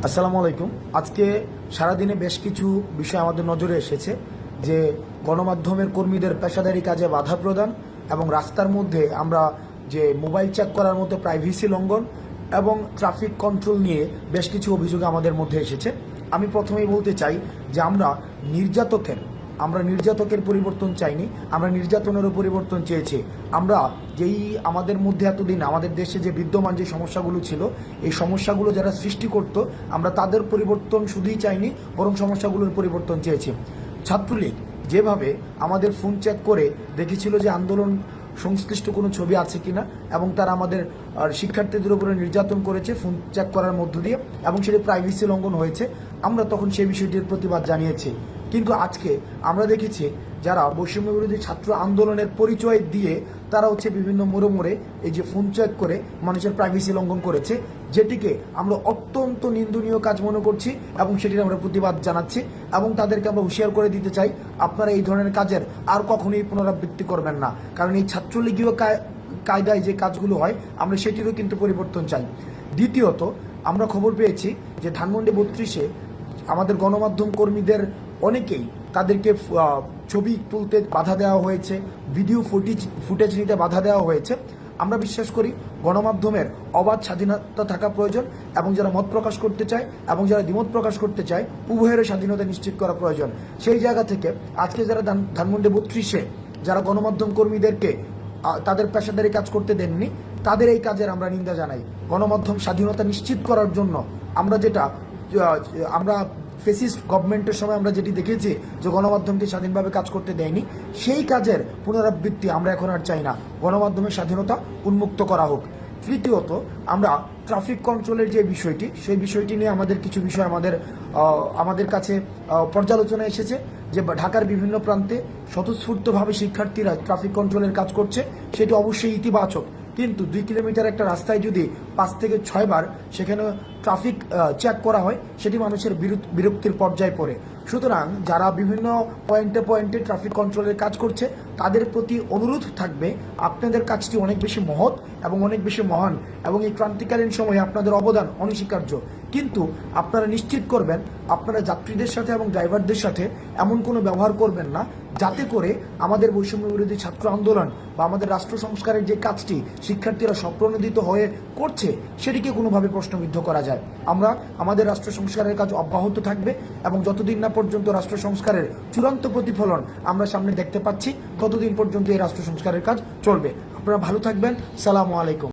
আসসালামু আলাইকুম। আজকে সারাদিনে বেশ কিছু বিষয় আমাদের নজরে এসেছে যে গণমাধ্যমের কর্মীদের পেশাদারি কাজে বাধা প্রদান এবং রাস্তার মধ্যে আমরা যে মোবাইল চেক করার মতো প্রাইভেসি লঙ্ঘন এবং ট্রাফিক কন্ট্রোল নিয়ে বেশ কিছু অভিযোগ আমাদের মধ্যে এসেছে। আমি প্রথমেই বলতে চাই যে আমরা নির্যাতকের পরিবর্তন চাইনি, আমরা নির্যাতনেরও পরিবর্তন চেয়েছি। আমরা যেই আমাদের মধ্যে এতদিন আমাদের দেশে যে বিদ্যমান যে সমস্যাগুলো ছিল, এই সমস্যাগুলো যারা সৃষ্টি করত, আমরা তাদের পরিবর্তন শুধুই চাইনি, বরং সমস্যাগুলোর পরিবর্তন চেয়েছি। ছাত্রলীগ যেভাবে আমাদের ফোন চেক করে দেখেছিল যে আন্দোলন সংশ্লিষ্ট কোনো ছবি আছে কিনা, এবং তারা আমাদের শিক্ষার্থীদের উপরে নির্যাতন করেছে ফোন চেক করার মধ্য দিয়ে, এবং সেটি প্রাইভেসি লঙ্ঘন হয়েছে, আমরা তখন সেই বিষয়টির প্রতিবাদ জানিয়েছি। কিন্তু আজকে আমরা দেখেছি যারা বৈষম্য বিরোধী ছাত্র আন্দোলনের পরিচয় দিয়ে তারা বিভিন্ন মোড়ে এই যে ফোন চেক করে মানুষের প্রাইভেসি লঙ্ঘন করেছে, যেটিকে আমরা অত্যন্ত নিন্দনীয় কাজ মনে করছি এবং সেটির আমরা প্রতিবাদ জানাচ্ছি এবং তাদেরকে আমরা হুঁশিয়ার করে দিতে চাই, আপনারা এই ধরনের কাজের আর কখনোই পুনরাবৃত্তি করবেন না। কারণ এই ছাত্রলীগীয় কায়দায় যে কাজগুলো হয়, আমরা সেটিরও কিন্তু পরিবর্তন চাই। দ্বিতীয়ত, আমরা খবর পেয়েছি যে ধানমন্ডি 32-এ আমাদের গণমাধ্যম কর্মীদের অনেকেই তাদেরকে ছবি তুলতে বাধা দেওয়া হয়েছে, ভিডিও ফুটেজ নিতে বাধা দেওয়া হয়েছে। আমরা বিশ্বাস করি গণমাধ্যমের অবাধ স্বাধীনতা থাকা প্রয়োজন, এবং যারা মত প্রকাশ করতে চায় এবং যারা দ্বিমত প্রকাশ করতে চায়, উভয়ের স্বাধীনতা নিশ্চিত করা প্রয়োজন। সেই জায়গা থেকে আজকে যারা ধানমন্ডি 32-এ যারা গণমাধ্যম কর্মীদেরকে তাদের পেশাদারি কাজ করতে দেননি, তাদের এই কাজের আমরা নিন্দা জানাই। গণমাধ্যম স্বাধীনতা নিশ্চিত করার জন্য আমরা ফেসিস্ট গভর্নমেন্টের সময় আমরা যেটি দেখেছি যে গণমাধ্যমকে স্বাধীনভাবে কাজ করতে দেয়নি, সেই কাজের পুনরাবৃত্তি আমরা এখন আর চাই না। গণমাধ্যমের স্বাধীনতা উন্মুক্ত করা হোক। তৃতীয়ত, আমরা ট্রাফিক কন্ট্রোলের যে বিষয়টি, সেই বিষয়টি নিয়ে আমাদের কিছু বিষয় আমাদের কাছে পর্যালোচনা এসেছে যে ঢাকার বিভিন্ন প্রান্তে স্বতঃস্ফূর্তভাবে শিক্ষার্থীরা ট্রাফিক কন্ট্রোলের কাজ করছে, সেটি অবশ্যই ইতিবাচক। কিন্তু 2 কিলোমিটার একটা রাস্তায় যদি 5 থেকে 6 বার সেখানে ট্রাফিক চেক করা হয়, সেটি মানুষের বিরক্তির পর্যায়ে পড়ে। সুতরাং যারা বিভিন্ন পয়েন্টে ট্রাফিক কন্ট্রোলের কাজ করছে, তাদের প্রতি অনুরোধ থাকবে, আপনাদের কাজটি অনেক বেশি মহৎ এবং অনেক বেশি মহান, এবং এই ক্রান্তিকালীন সময়ে আপনাদের অবদান অনস্বীকার্য। কিন্তু আপনারা নিশ্চিত করবেন আপনারা যাত্রীদের সাথে এবং ড্রাইভারদের সাথে এমন কোনো ব্যবহার করবেন না যাতে করে আমাদের বৈষম্য বিরোধী ছাত্র আন্দোলন বা আমাদের রাষ্ট্র সংস্কারের যে কাজটি শিক্ষার্থীরা স্বপ্রণোদিত হয়ে করছে, সেটিকে কোনোভাবে প্রশ্নবিদ্ধ করা যায়। আমরা আমাদের রাষ্ট্র সংস্কারের কাজ অব্যাহত থাকবে, এবং যতদিন না পর্যন্ত রাষ্ট্র সংস্কারের চূড়ান্ত প্রতিফলন আমরা সামনে দেখতে পাচ্ছি, ততদিন পর্যন্ত এই রাষ্ট্র সংস্কারের কাজ চলবে। আপনারা ভালো থাকবেন। সালামু আলাইকুম।